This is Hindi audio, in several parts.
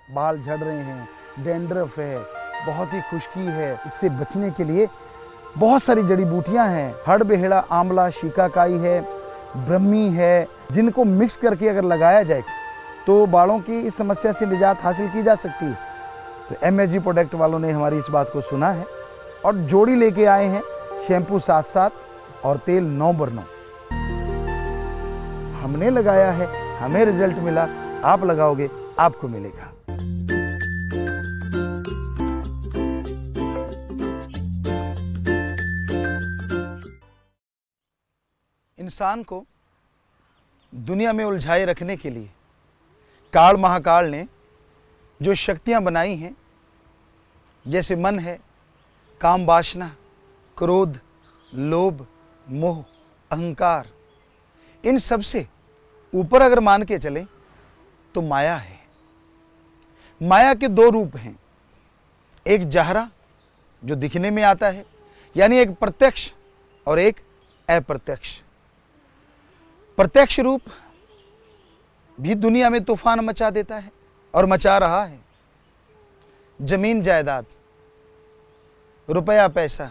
बाल झड़ रहे हैं, डैंड्रफ है, बहुत ही खुश्की है, इससे बचने के लिए बहुत सारी जड़ी बूटियां हैं। हड़बेहड़ा, आंवला, शिकाकाई है, ब्रह्मी है, जिनको मिक्स करके अगर लगाया जाए तो बालों की इस समस्या से निजात हासिल की जा सकती है। तो MSG प्रोडक्ट वालों ने हमारी इस बात को सुना है और जोड़ी लेके आए हैं, शैम्पू 7-7 और तेल 9/9। हमने लगाया है, हमें रिजल्ट मिला, आप लगाओगे आपको मिलेगा। इंसान को दुनिया में उलझाए रखने के लिए काल महाकाल ने जो शक्तियां बनाई हैं, जैसे मन है, काम वासना, क्रोध, लोभ, मोह, अहंकार, इन सब से ऊपर अगर मान के चले तो माया है। माया के 2 रूप हैं, एक जहरा जो दिखने में आता है, यानी एक प्रत्यक्ष और एक अप्रत्यक्ष। प्रत्यक्ष रूप भी दुनिया में तूफान मचा देता है और मचा रहा है। जमीन जायदाद, रुपया पैसा,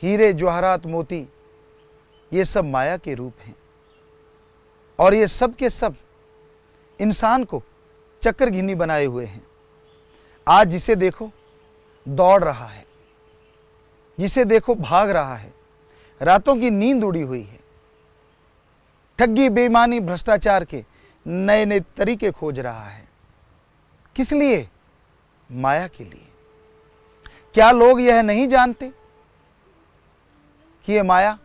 हीरे जवाहरात मोती, ये सब माया के रूप हैं और ये सब के सब इंसान को चक्रघिनी बनाए हुए हैं। आज जिसे देखो दौड़ रहा है, जिसे देखो भाग रहा है, रातों की नींद उड़ी हुई है, ठगी, बेईमानी, भ्रष्टाचार के नए नए तरीके खोज रहा है। किस लिए? माया के लिए। क्या लोग यह नहीं जानते कि यह माया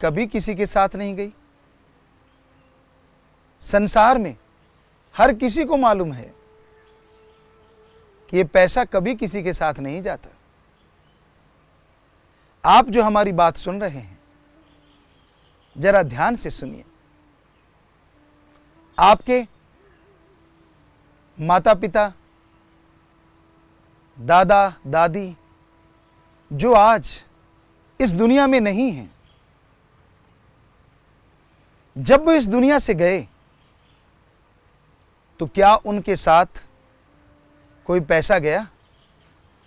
कभी किसी के साथ नहीं गई? संसार में हर किसी को मालूम है कि यह पैसा कभी किसी के साथ नहीं जाता। आप जो हमारी बात सुन रहे हैं, जरा ध्यान से सुनिए। आपके माता पिता, दादा दादी जो आज इस दुनिया में नहीं हैं, जब वो इस दुनिया से गए तो क्या उनके साथ कोई पैसा गया?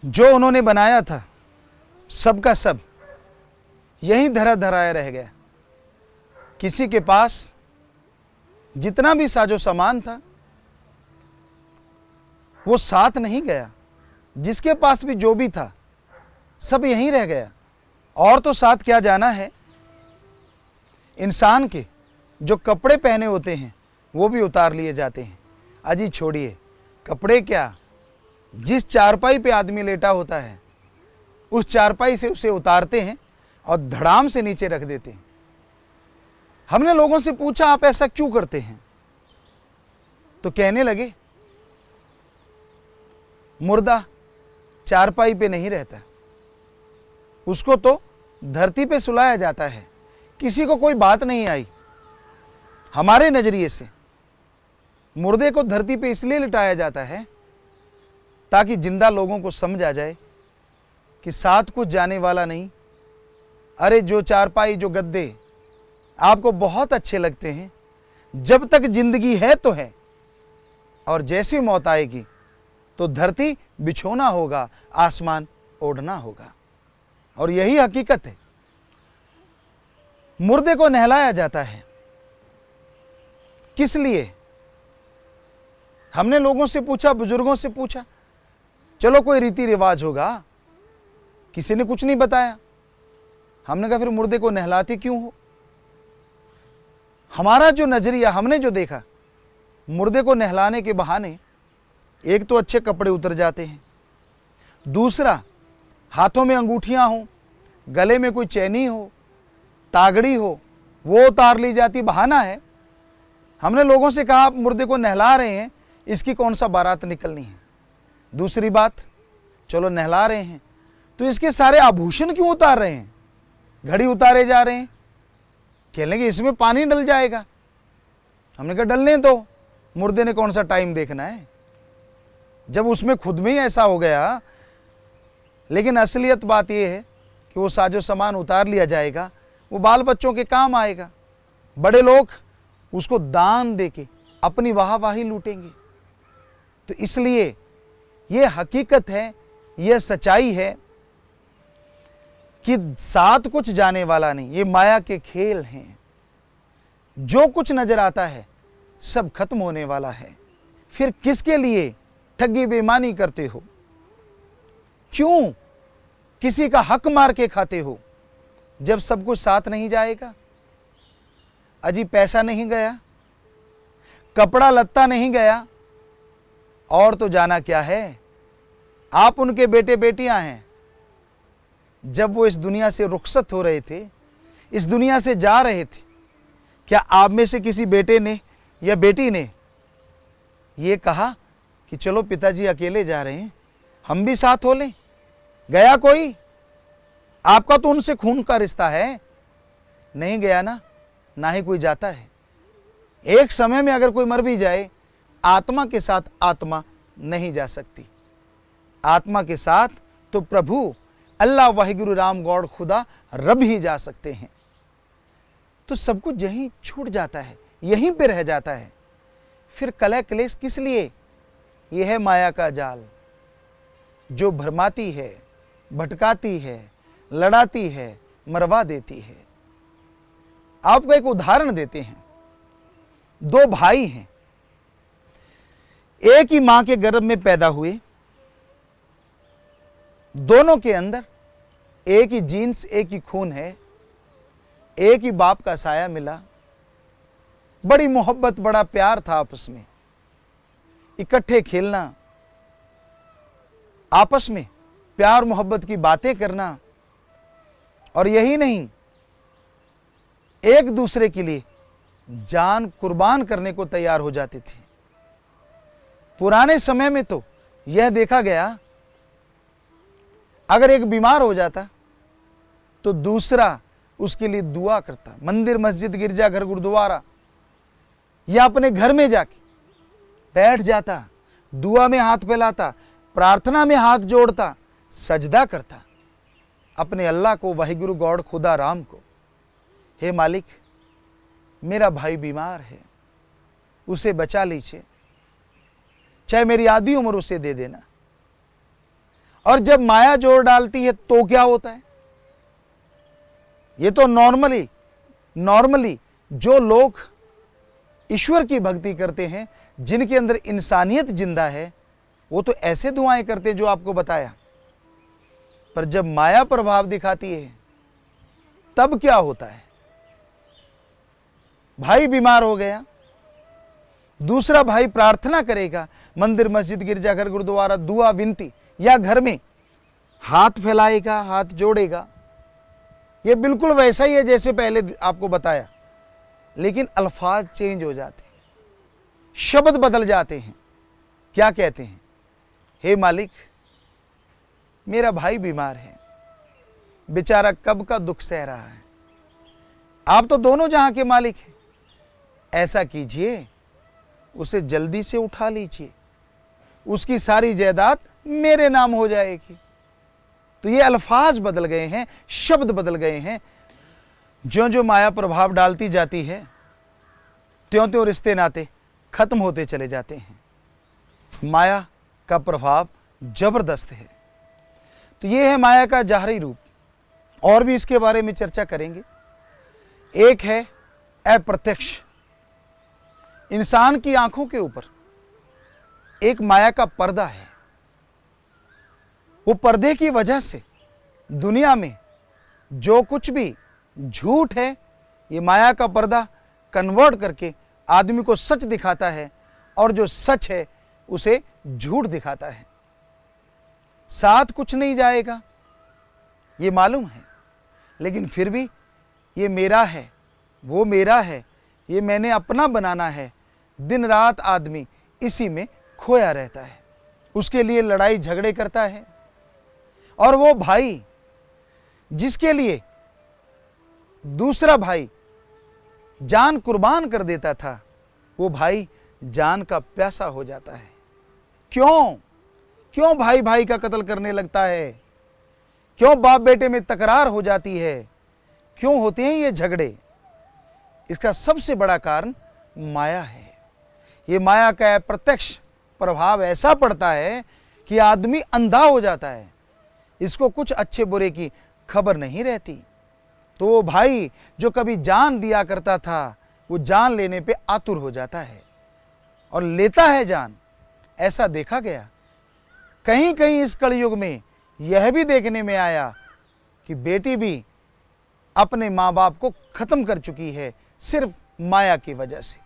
जो उन्होंने बनाया था सब का सब यहीं धरा धराया रह गया। किसी के पास जितना भी साजो सामान था वो साथ नहीं गया, जिसके पास भी जो भी था सब यहीं रह गया। और तो साथ क्या जाना है, इंसान के जो कपड़े पहने होते हैं वो भी उतार लिए जाते हैं। अजी छोड़िए कपड़े, क्या जिस चारपाई पे आदमी लेटा होता है उस चारपाई से उसे उतारते हैं और धड़ाम से नीचे रख देते हैं। हमने लोगों से पूछा आप ऐसा क्यों करते हैं, तो कहने लगे मुर्दा चारपाई पे नहीं रहता, उसको तो धरती पे सुलाया जाता है। किसी को कोई बात नहीं आई। हमारे नजरिए से मुर्दे को धरती पे इसलिए लिटाया जाता है ताकि जिंदा लोगों को समझ आ जाए कि साथ कुछ जाने वाला नहीं। अरे जो चारपाई, जो गद्दे आपको बहुत अच्छे लगते हैं, जब तक जिंदगी है तो है, और जैसी मौत आएगी तो धरती बिछोना होगा, आसमान ओढ़ना होगा। और यही हकीकत है। मुर्दे को नहलाया जाता है किस लिए? हमने लोगों से पूछा, बुजुर्गों से पूछा, चलो कोई रीति रिवाज होगा, किसी ने कुछ नहीं बताया। हमने कहा फिर मुर्दे को नहलाते क्यों हो? हमारा जो नजरिया, हमने जो देखा, मुर्दे को नहलाने के बहाने एक तो अच्छे कपड़े उतर जाते हैं, दूसरा हाथों में अंगूठियां हो, गले में कोई चैनी हो, तागड़ी हो, वो उतार ली जाती, बहाना है। हमने लोगों से कहा आप मुर्दे को नहला रहे हैं, इसकी कौन सा बारात निकलनी है? दूसरी बात, चलो नहला रहे हैं तो इसके सारे आभूषण क्यों उतार रहे हैं? घड़ी उतारे जा रहे हैं, कह लेंगे इसमें पानी डल जाएगा। हमने कहा डलने दो, मुर्दे ने कौन सा टाइम देखना है, जब उसमें खुद में ही ऐसा हो गया। लेकिन असलियत बात यह है कि वो साजो सामान उतार लिया जाएगा, वो बाल बच्चों के काम आएगा। बड़े लोग उसको दान देके अपनी वाहवाही लूटेंगे। तो इसलिए ये हकीकत है, यह सच्चाई है कि साथ कुछ जाने वाला नहीं, ये माया के खेल हैं। जो कुछ नजर आता है सब खत्म होने वाला है। फिर किसके लिए ठगी बेईमानी करते हो? क्यों किसी का हक मार के खाते हो जब सब कुछ साथ नहीं जाएगा? अजी पैसा नहीं गया, कपड़ा लत्ता नहीं गया, और तो जाना क्या है? आप उनके बेटे बेटियां हैं। जब वो इस दुनिया से रुखसत हो रहे थे, इस दुनिया से जा रहे थे, क्या आप में से किसी बेटे ने या बेटी ने ये कहा कि चलो पिताजी अकेले जा रहे हैं, हम भी साथ हो लें? गया कोई? आपका तो उनसे खून का रिश्ता है। नहीं गया ना, ना ही कोई जाता है। एक समय में अगर कोई मर भी जाए, आत्मा के साथ आत्मा नहीं जा सकती। आत्मा के साथ तो प्रभु अल्लाह वाहिगुरु राम गौड़ खुदा रब ही जा सकते हैं। तो सब कुछ यहीं छूट जाता है, यहीं पे रह जाता है। फिर कलह क्लेश किस लिए? यह है माया का जाल जो भरमाती है, भटकाती है, लड़ाती है, मरवा देती है। आपको एक उदाहरण देते हैं। दो भाई हैं, एक ही मां के गर्भ में पैदा हुए, दोनों के अंदर एक ही जीन्स, एक ही खून है, एक ही बाप का साया मिला, बड़ी मोहब्बत, बड़ा प्यार था आपस में, इकट्ठे खेलना, आपस में प्यार मोहब्बत की बातें करना, और यही नहीं, एक दूसरे के लिए जान कुर्बान करने को तैयार हो जाते थे। पुराने समय में तो यह देखा गया, अगर एक बीमार हो जाता तो दूसरा उसके लिए दुआ करता। मंदिर, मस्जिद, गिरजाघर, गुरुद्वारा या अपने घर में जाके बैठ जाता, दुआ में हाथ फैलाता, प्रार्थना में हाथ जोड़ता, सजदा करता अपने अल्लाह को, वाहिगुरु गॉड खुदा राम को। हे मालिक, मेरा भाई बीमार है, उसे बचा लीजिए, चाहे मेरी आधी उम्र उसे दे देना। और जब माया जोर डालती है तो क्या होता है? ये तो नॉर्मली जो लोग ईश्वर की भक्ति करते हैं, जिनके अंदर इंसानियत जिंदा है, वो तो ऐसे दुआएं करते हैं जो आपको बताया। पर जब माया प्रभाव दिखाती है तब क्या होता है? भाई बीमार हो गया, दूसरा भाई प्रार्थना करेगा, मंदिर, मस्जिद, गिरजाघर, गुरुद्वारा, दुआ, विनती, या घर में हाथ फैलाएगा, हाथ जोड़ेगा। ये बिल्कुल वैसा ही है जैसे पहले आपको बताया, लेकिन अल्फाज चेंज हो जाते हैं, शब्द बदल जाते हैं। क्या कहते हैं? हे मालिक, मेरा भाई बीमार है, बेचारा कब का दुख सह रहा है, आप तो दोनों जहां के मालिक हैं, ऐसा कीजिए, उसे जल्दी से उठा लीजिए, उसकी सारी जायदाद मेरे नाम हो जाएगी। तो ये अल्फाज बदल गए हैं, शब्द बदल गए हैं। ज्यों ज्यों माया प्रभाव डालती जाती है, त्यों त्यों रिश्ते नाते खत्म होते चले जाते हैं। माया का प्रभाव जबरदस्त है। तो ये है माया का जाहरी रूप, और भी इसके बारे में चर्चा करेंगे। एक है अप्रत्यक्ष। इंसान की आंखों के ऊपर एक माया का पर्दा है। वो पर्दे की वजह से दुनिया में जो कुछ भी झूठ है, ये माया का पर्दा कन्वर्ट करके आदमी को सच दिखाता है, और जो सच है उसे झूठ दिखाता है। साथ कुछ नहीं जाएगा, ये मालूम है, लेकिन फिर भी ये मेरा है, वो मेरा है, ये मैंने अपना बनाना है। दिन रात आदमी इसी में खोया रहता है, उसके लिए लड़ाई झगड़े करता है। और वो भाई जिसके लिए दूसरा भाई जान कुर्बान कर देता था, वो भाई जान का प्यासा हो जाता है। क्यों भाई भाई का कत्ल करने लगता है? क्यों बाप बेटे में तकरार हो जाती है? क्यों होते हैं ये झगड़े? इसका सबसे बड़ा कारण माया है। ये माया का अप्रत्यक्ष प्रभाव ऐसा पड़ता है कि आदमी अंधा हो जाता है, इसको कुछ अच्छे बुरे की खबर नहीं रहती। तो वो भाई जो कभी जान दिया करता था, वो जान लेने पे आतुर हो जाता है और लेता है जान। ऐसा देखा गया। कहीं कहीं इस कलयुग में यह भी देखने में आया कि बेटी भी अपने माँ बाप को खत्म कर चुकी है सिर्फ माया की वजह से।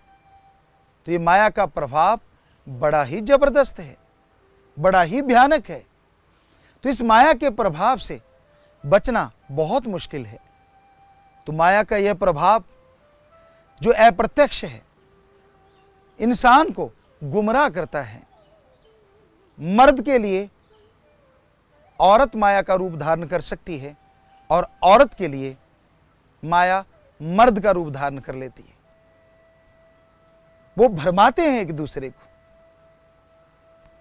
तो ये माया का प्रभाव बड़ा ही जबरदस्त है, बड़ा ही भयानक है। तो इस माया के प्रभाव से बचना बहुत मुश्किल है। तो माया का यह प्रभाव जो अप्रत्यक्ष है, इंसान को गुमराह करता है। मर्द के लिए औरत माया का रूप धारण कर सकती है और औरत के लिए माया मर्द का रूप धारण कर लेती है। वो भरमाते हैं एक दूसरे को,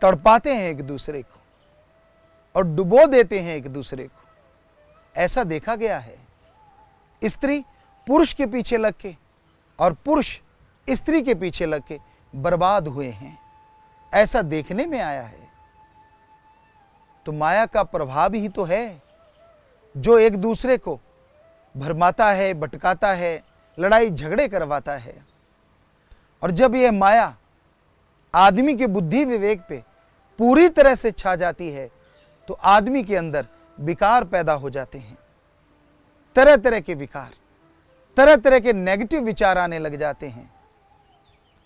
तड़पाते हैं एक दूसरे को और डुबो देते हैं एक दूसरे को। ऐसा देखा गया है। स्त्री पुरुष के पीछे लग के और पुरुष स्त्री के पीछे लग के बर्बाद हुए हैं, ऐसा देखने में आया है। तो माया का प्रभाव ही तो है जो एक दूसरे को भरमाता है, भटकाता है, लड़ाई झगड़े करवाता है। और जब यह माया आदमी के बुद्धि विवेक पे पूरी तरह से छा जाती है तो आदमी के अंदर विकार पैदा हो जाते हैं। तरह तरह के विकार, तरह तरह के नेगेटिव विचार आने लग जाते हैं।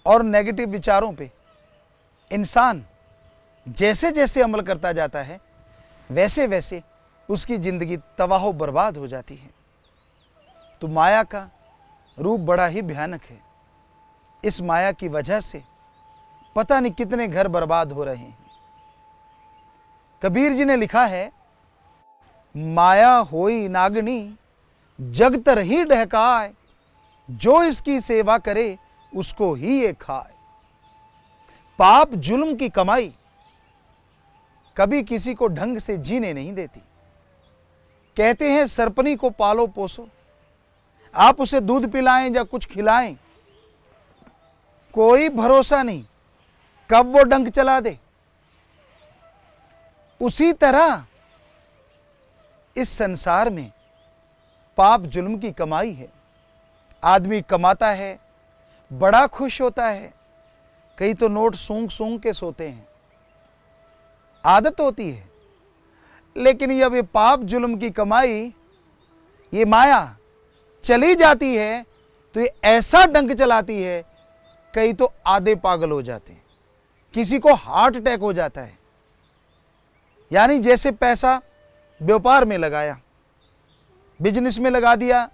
और नेगेटिव विचारों पे इंसान जैसे जैसे अमल करता जाता है वैसे वैसे उसकी जिंदगी तबाह बर्बाद हो जाती है। तो माया का रूप बड़ा ही भयानक है। इस माया की वजह से पता नहीं कितने घर बर्बाद हो रहे हैं। कबीर जी ने लिखा है, माया होई नागनी जग तर ही डहकाए, जो इसकी सेवा करे उसको ही ये खाए। पाप जुल्म की कमाई कभी किसी को ढंग से जीने नहीं देती। कहते हैं सरपनी को पालो पोसो, आप उसे दूध पिलाएं या कुछ खिलाएं, कोई भरोसा नहीं कब वो डंक चला दे। उसी तरह इस संसार में पाप जुल्म की कमाई है। आदमी कमाता है, बड़ा खुश होता है, कई तो नोट सूंघ सूंघ के सोते हैं, आदत होती है। लेकिन जब ये पाप जुल्म की कमाई, ये माया चली जाती है तो ये ऐसा डंक चलाती है, कई तो आधे पागल हो जाते हैं, किसी को हार्ट अटैक हो जाता है। यानी जैसे पैसा व्यापार में लगाया, बिजनेस में लगा दिया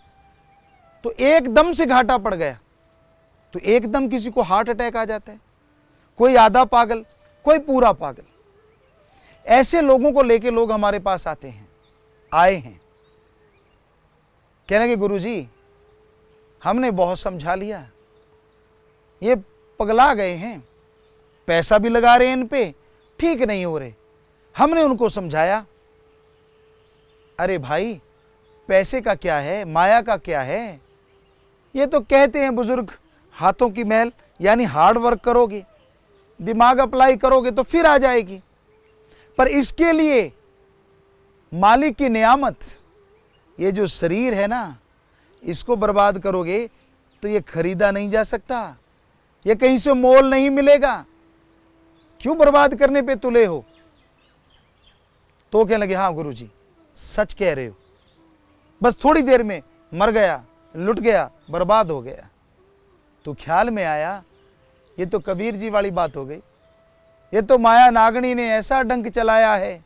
तो एकदम से घाटा पड़ गया तो एकदम किसी को हार्ट अटैक आ जाता है, कोई आधा पागल, कोई पूरा पागल। ऐसे लोगों को लेके लोग हमारे पास आते हैं, आए हैं, कहने के गुरुजी हमने बहुत समझा लिया, ये पगला गए हैं, पैसा भी लगा रहे हैं इन पे, ठीक नहीं हो रहे। हमने उनको समझाया, अरे भाई पैसे का क्या है, माया का क्या है। ये तो कहते हैं बुजुर्ग, हाथों की मैल, यानी हार्ड वर्क करोगे, दिमाग अप्लाई करोगे तो फिर आ जाएगी। पर इसके लिए मालिक की नियामत, ये जो शरीर है ना, इसको बर्बाद करोगे तो ये खरीदा नहीं जा सकता, ये कहीं से मोल नहीं मिलेगा। क्यों बर्बाद करने पे तुले हो? तो कहने लगे, हाँ गुरुजी सच कह रहे हो, बस थोड़ी देर में मर गया, लुट गया, बर्बाद हो गया। तो ख्याल में आया ये तो कबीर जी वाली बात हो गई, ये तो माया नागनी ने ऐसा डंक चलाया है,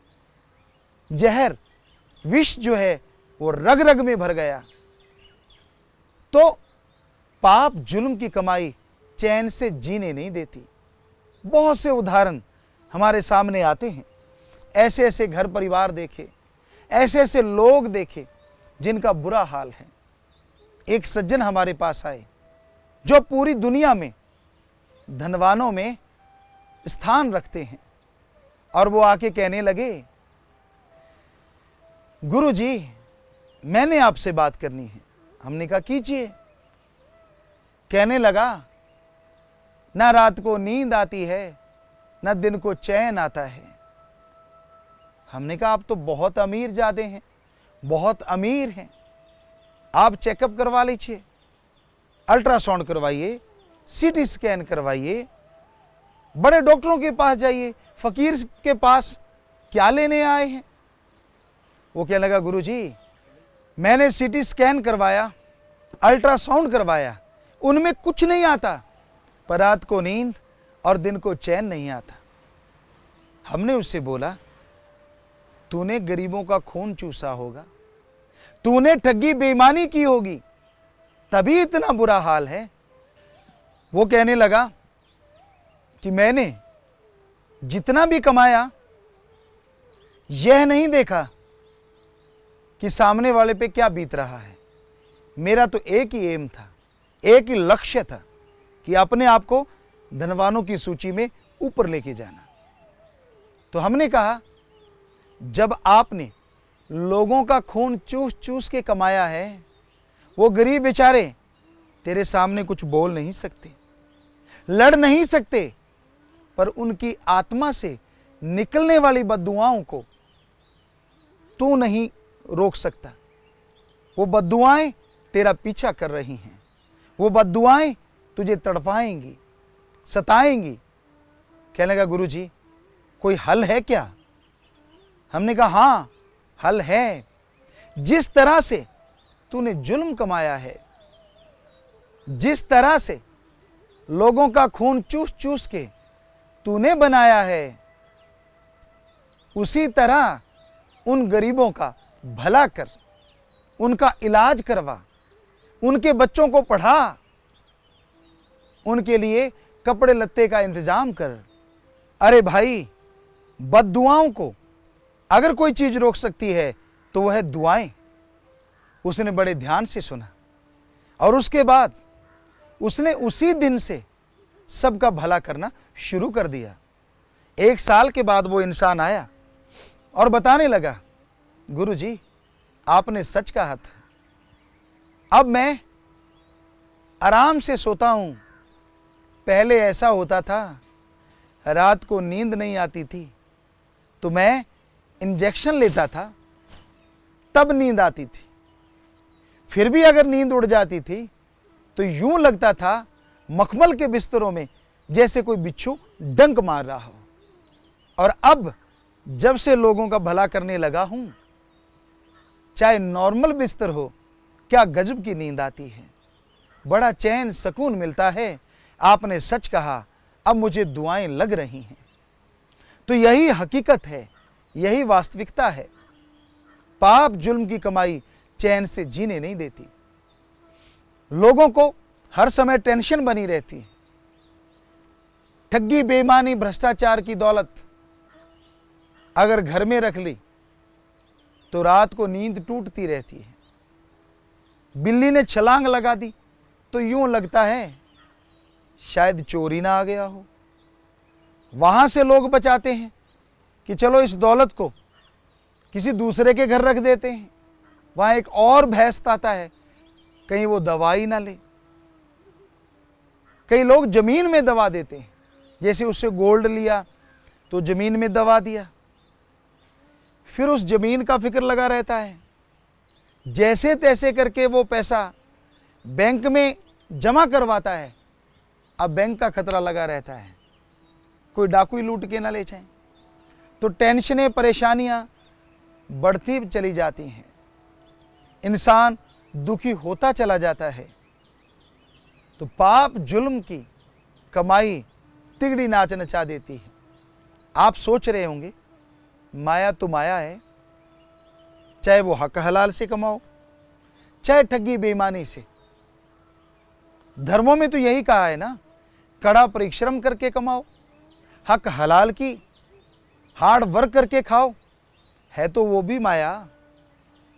जहर विष जो है वो रग रग में भर गया। तो पाप जुल्म की कमाई चैन से जीने नहीं देती। बहुत से उदाहरण हमारे सामने आते हैं, ऐसे ऐसे घर परिवार देखे, ऐसे ऐसे लोग देखे जिनका बुरा हाल है। एक सज्जन हमारे पास आए जो पूरी दुनिया में धनवानों में स्थान रखते हैं, और वो आके कहने लगे, गुरुजी मैंने आपसे बात करनी है। हमने कहा कीजिए। कहने लगा, ना रात को नींद आती है, न दिन को चैन आता है। हमने कहा आप तो बहुत अमीर ज़्यादा हैं, बहुत अमीर हैं, आप चेकअप करवा लीजिए, अल्ट्रासाउंड करवाइए, सीटी स्कैन करवाइए, बड़े डॉक्टरों के पास जाइए, फकीर के पास क्या लेने आए हैं। वो कहने लगा गुरुजी मैंने सीटी स्कैन करवाया, अल्ट्रासाउंड करवाया, उनमें कुछ नहीं आता, पर रात को नींद और दिन को चैन नहीं आता। हमने उससे बोला तूने गरीबों का खून चूसा होगा, तूने ठगी बेईमानी की होगी, तभी इतना बुरा हाल है। वो कहने लगा कि मैंने जितना भी कमाया यह नहीं देखा कि सामने वाले पे क्या बीत रहा है। मेरा तो एक ही एम था, एक ही लक्ष्य था कि अपने आप को धनवानों की सूची में ऊपर लेके जाना। तो हमने कहा जब आपने लोगों का खून चूस चूस के कमाया है, वो गरीब बेचारे तेरे सामने कुछ बोल नहीं सकते, लड़ नहीं सकते, पर उनकी आत्मा से निकलने वाली बद्दुआओं को तू नहीं रोक सकता। वो बद्दुआएं तेरा पीछा कर रही हैं, वो बद्दुआएं तुझे तड़पाएंगी, सताएंगी। कहने लगा गुरुजी कोई हल है क्या? हमने कहा हाँ हल है। जिस तरह से तूने जुल्म कमाया है, जिस तरह से लोगों का खून चूस चूस के तूने बनाया है, उसी तरह उन गरीबों का भला कर, उनका इलाज करवा, उनके बच्चों को पढ़ा, उनके लिए कपड़े लत्ते का इंतजाम कर। अरे भाई बद्दुआओं को अगर कोई चीज रोक सकती है तो वह है दुआएं। उसने बड़े ध्यान से सुना और उसके बाद उसने उसी दिन से सबका भला करना शुरू कर दिया। 1 साल के बाद वो इंसान आया और बताने लगा गुरुजी आपने सच कहा था, अब मैं आराम से सोता हूं। पहले ऐसा होता था रात को नींद नहीं आती थी तो मैं इंजेक्शन लेता था, तब नींद आती थी। फिर भी अगर नींद उड़ जाती थी तो यूं लगता था मखमल के बिस्तरों में जैसे कोई बिच्छू डंक मार रहा हो। और अब जब से लोगों का भला करने लगा हूं, चाहे नॉर्मल बिस्तर हो, क्या गजब की नींद आती है, बड़ा चैन सुकून मिलता है। आपने सच कहा, अब मुझे दुआएं लग रही हैं। तो यही हकीकत है, यही वास्तविकता है। पाप जुल्म की कमाई चैन से जीने नहीं देती, लोगों को हर समय टेंशन बनी रहती है। ठगी बेईमानी भ्रष्टाचार की दौलत अगर घर में रख ली तो रात को नींद टूटती रहती है। बिल्ली ने छलांग लगा दी तो यूं लगता है शायद चोरी ना आ गया हो। वहां से लोग बचाते हैं कि चलो इस दौलत को किसी दूसरे के घर रख देते हैं। वहां एक और भैंस आता है, कहीं वो दवाई ना ले। कई लोग जमीन में दवा देते हैं, जैसे उससे गोल्ड लिया तो जमीन में दवा दिया, फिर उस जमीन का फिक्र लगा रहता है। जैसे तैसे करके वो पैसा बैंक में जमा करवाता है। अब बैंक का खतरा लगा रहता है, कोई डाकू ही लूट के ना ले जाए। तो टेंशनें परेशानियां बढ़ती चली जाती हैं, इंसान दुखी होता चला जाता है। तो पाप जुल्म की कमाई तिगड़ी नाच नचा देती है। आप सोच रहे होंगे माया तो माया है, चाहे वो हक हलाल से कमाओ, चाहे ठगी बेईमानी से। धर्मों में तो यही कहा है ना, कड़ा परिश्रम करके कमाओ, हक हलाल की हार्ड वर्क करके खाओ। है तो वो भी माया,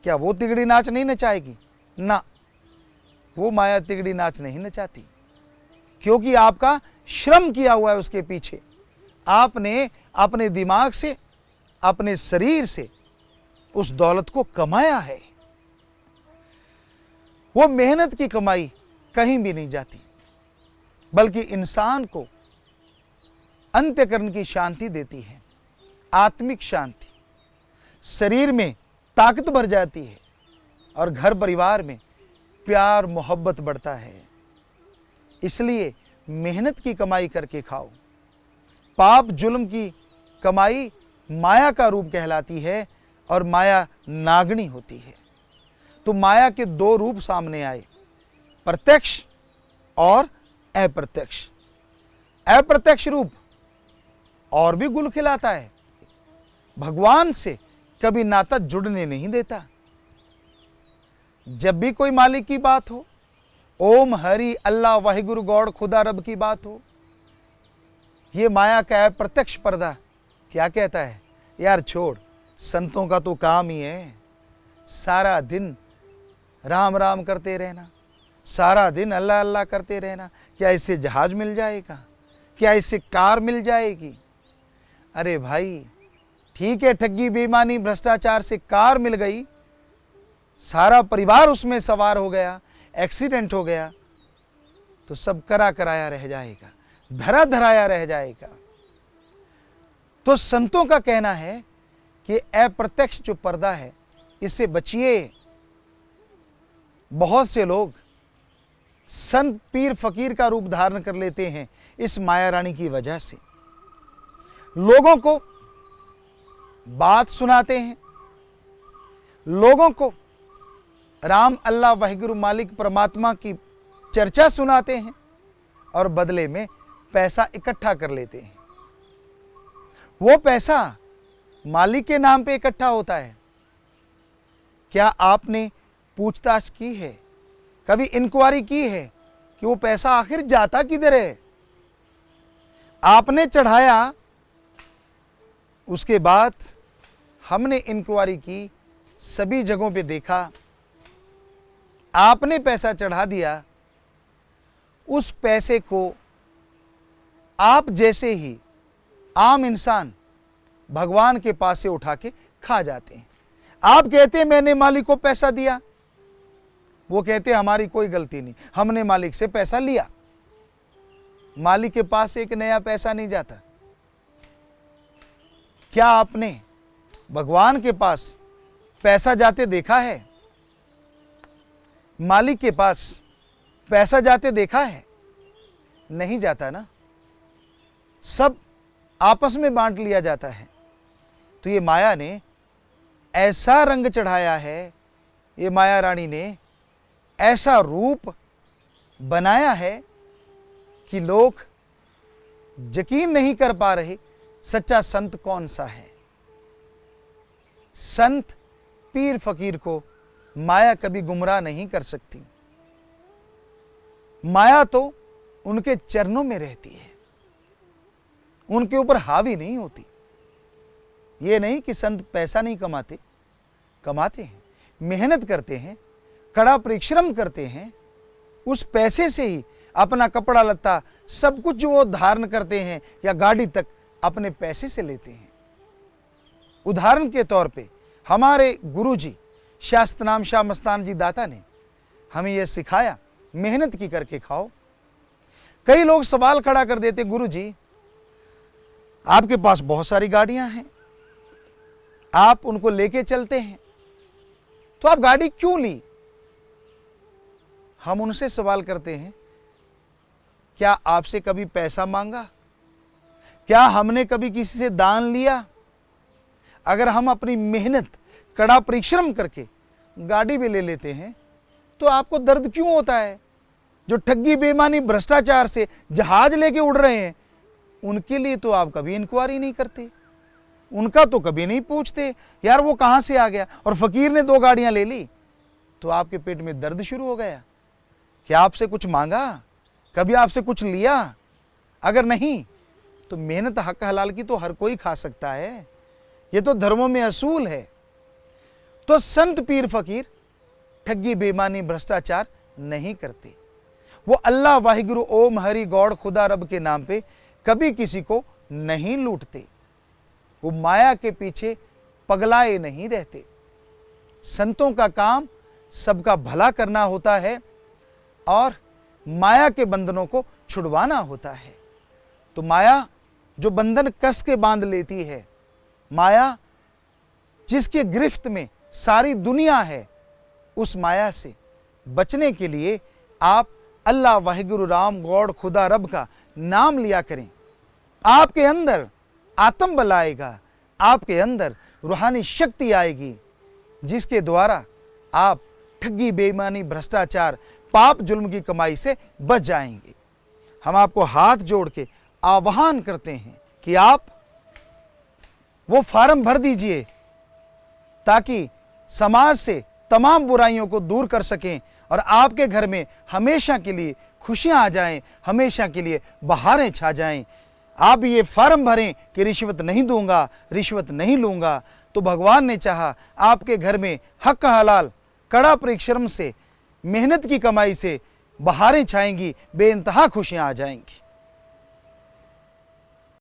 क्या वो तिगड़ी नाच नहीं नचाएगी? ना, वो माया तिगड़ी नाच नहीं नचाती, क्योंकि आपका श्रम किया हुआ है उसके पीछे। आपने अपने दिमाग से, अपने शरीर से उस दौलत को कमाया है। वो मेहनत की कमाई कहीं भी नहीं जाती, बल्कि इंसान को अंत्यकरण की शांति देती है, आत्मिक शांति, शरीर में ताकत भर जाती है और घर परिवार में प्यार मोहब्बत बढ़ता है। इसलिए मेहनत की कमाई करके खाओ। पाप जुल्म की कमाई माया का रूप कहलाती है और माया नागनी होती है। तो माया के दो रूप सामने आए, प्रत्यक्ष और अप्रत्यक्ष। अप्रत्यक्ष रूप और भी गुल खिलाता है, भगवान से कभी नाता जुड़ने नहीं देता। जब भी कोई मालिक की बात हो, ओम हरि अल्लाह वाहिगुरु गॉड खुदा रब की बात हो, ये माया का अप्रत्यक्ष पर्दा क्या कहता है, यार छोड़, संतों का तो काम ही है सारा दिन राम राम करते रहना, सारा दिन अल्लाह अल्लाह करते रहना। क्या इससे जहाज मिल जाएगा? क्या इससे कार मिल जाएगी? अरे भाई ठीक है, ठगी बेईमानी भ्रष्टाचार से कार मिल गई, सारा परिवार उसमें सवार हो गया, एक्सीडेंट हो गया, तो सब करा कराया रह जाएगा, धरा धराया रह जाएगा। तो संतों का कहना है कि अप्रत्यक्ष जो पर्दा है इससे बचिए। बहुत से लोग संत पीर फकीर का रूप धारण कर लेते हैं इस माया रानी की वजह से। लोगों को बात सुनाते हैं, लोगों को राम अल्लाह वाहिगुरु मालिक परमात्मा की चर्चा सुनाते हैं और बदले में पैसा इकट्ठा कर लेते हैं। वो पैसा मालिक के नाम पे इकट्ठा होता है। क्या आपने पूछताछ की है, कभी इंक्वायरी की है कि वो पैसा आखिर जाता किधर है? आपने चढ़ाया, उसके बाद हमने इंक्वायरी की, सभी जगहों पे देखा, आपने पैसा चढ़ा दिया, उस पैसे को आप जैसे ही आम इंसान भगवान के पास से उठा के खा जाते हैं। आप कहते हैं मैंने मालिक को पैसा दिया, वो कहते हैं हमारी कोई गलती नहीं, हमने मालिक से पैसा लिया। मालिक के पास एक नया पैसा नहीं जाता। क्या आपने भगवान के पास पैसा जाते देखा है? मालिक के पास पैसा जाते देखा है? नहीं जाता ना, सब आपस में बांट लिया जाता है। तो ये माया ने ऐसा रंग चढ़ाया है, ये माया रानी ने ऐसा रूप बनाया है कि लोग यकीन नहीं कर पा रहे सच्चा संत कौन सा है। संत पीर फकीर को माया कभी गुमराह नहीं कर सकती। माया तो उनके चरणों में रहती है, उनके ऊपर हावी नहीं होती। ये नहीं कि संत पैसा नहीं कमाते, कमाते हैं, मेहनत करते हैं, कड़ा परिश्रम करते हैं, उस पैसे से ही अपना कपड़ा लत्ता सब कुछ जो वो धारण करते हैं या गाड़ी तक अपने पैसे से लेते हैं। उदाहरण के तौर पे हमारे गुरुजी शास्त्रनाम शाह मस्तान जी दाता ने हमें यह सिखाया, मेहनत की करके खाओ। कई लोग सवाल खड़ा कर देते, गुरुजी आपके पास बहुत सारी गाड़ियां हैं, आप उनको लेके चलते हैं, तो आप गाड़ी क्यों ली? हम उनसे सवाल करते हैं, क्या आपसे कभी पैसा मांगा? क्या हमने कभी किसी से दान लिया? अगर हम अपनी मेहनत कड़ा परिश्रम करके गाड़ी भी ले लेते हैं तो आपको दर्द क्यों होता है? जो ठगी बेईमानी भ्रष्टाचार से जहाज लेके उड़ रहे हैं, उनके लिए तो आप कभी इंक्वायरी नहीं करते, उनका तो कभी नहीं पूछते यार वो कहां से आ गया। और फकीर ने 2 गाड़ियां ले ली तो आपके पेट में दर्द शुरू हो गया। क्या आपसे कुछ मांगा? कभी आपसे कुछ लिया? अगर नहीं तो मेहनत हक हलाल की तो हर कोई खा सकता है, ये तो धर्मों में असूल है। तो संत पीर फकीर ठगी बेईमानी भ्रष्टाचार नहीं करते। वो अल्लाह वाहिगुरु ओम हरि गॉड खुदा रब के नाम पे कभी किसी को नहीं लूटते। वो माया के पीछे पगलाए नहीं रहते। संतों का काम सबका भला करना होता है और माया के बंधनों को छुड़वाना होता है। तो माया जो बंधन कस के बांध लेती है, माया जिसके गिरफ्त में सारी दुनिया है, उस माया से बचने के लिए आप अल्लाह वाहिगुरु राम गॉड खुदा रब का नाम लिया करें। आपके अंदर आत्म बल आएगा, आपके अंदर रूहानी शक्ति आएगी, जिसके द्वारा आप ठगी, बेईमानी, भ्रष्टाचार, पाप जुल्म की कमाई से बच जाएंगे। हम आपको हाथ जोड़ के आह्वान करते हैं कि आप वो फार्म भर दीजिए ताकि समाज से तमाम बुराइयों को दूर कर सकें और आपके घर में हमेशा के लिए खुशियां आ जाएं, हमेशा के लिए बहारें छा जाएं। आप ये फार्म भरें कि रिश्वत नहीं दूंगा, रिश्वत नहीं लूंगा, तो भगवान ने चाहा आपके घर में हक हलाल, कड़ा परिश्रम से, मेहनत की कमाई से बहारें छाएंगी, बेइंतहा खुशियां आ जाएंगी।